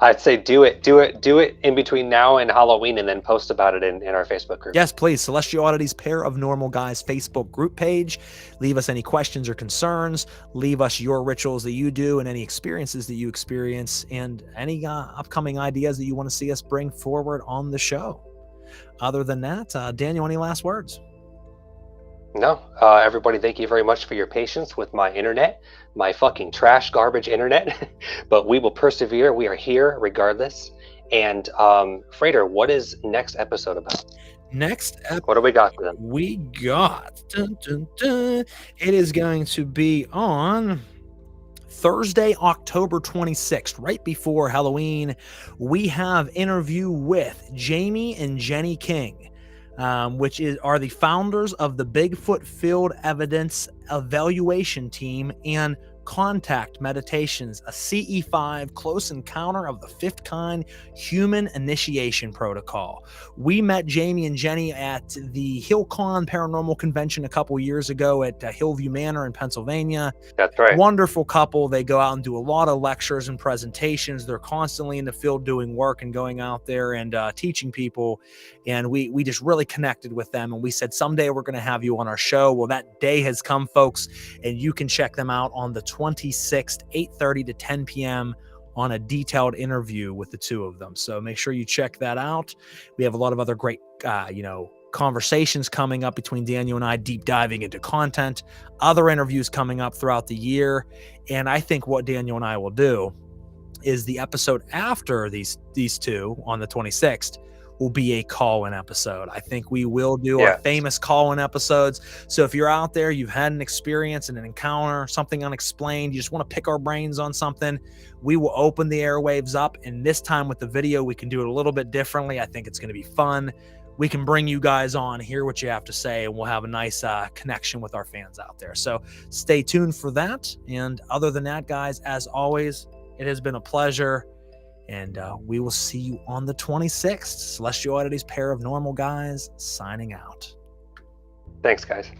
I'd say do it in between now and Halloween, and then post about it in our Facebook group. Yes, please. Celestial Oddities PairOfNormal Guys Facebook group page. Leave us any questions or concerns. Leave us your rituals that you do and any experiences that you experience, and any upcoming ideas that you want to see us bring forward on the show. Other than that, Daniel, any last words? No, everybody, thank you very much for your patience with my internet, my fucking trash garbage internet, but we will persevere. We are here regardless. And Frater, what is next episode about? What do we got for them? We got, it is going to be on Thursday, October 26th, right before Halloween. We have interview with Jamie and Jenny King, which are the founders of the Bigfoot Field Evidence Evaluation Team and Contact Meditations, a CE5 close encounter of the fifth kind human initiation protocol. We met Jamie and Jenny at the HillCon Paranormal Convention a couple years ago at Hillview Manor in Pennsylvania. That's right. Wonderful couple. They go out and do a lot of lectures and presentations. They're constantly in the field doing work and going out there and teaching people. And we just really connected with them. And we said, someday we're going to have you on our show. Well, that day has come, folks, and you can check them out on the 26th, 8:30 to 10 p.m. on a detailed interview with the two of them. So make sure you check that out. We have a lot of other great, conversations coming up between Daniel and I, deep diving into content, other interviews coming up throughout the year. And I think what Daniel and I will do is the episode after these two on the 26th will be a call-in episode. I think we will do our famous call-in episodes. So if you're out there, you've had an experience and an encounter, something unexplained, you just want to pick our brains on something, we will open the airwaves up. And this time with the video, we can do it a little bit differently. I think it's going to be fun. We can bring you guys on, hear what you have to say, and we'll have a nice connection with our fans out there. So stay tuned for that. And other than that, guys, as always, it has been a pleasure. And we will see you on the 26th. Celestial Oddities, Pair of Normal Guys, signing out. Thanks, guys.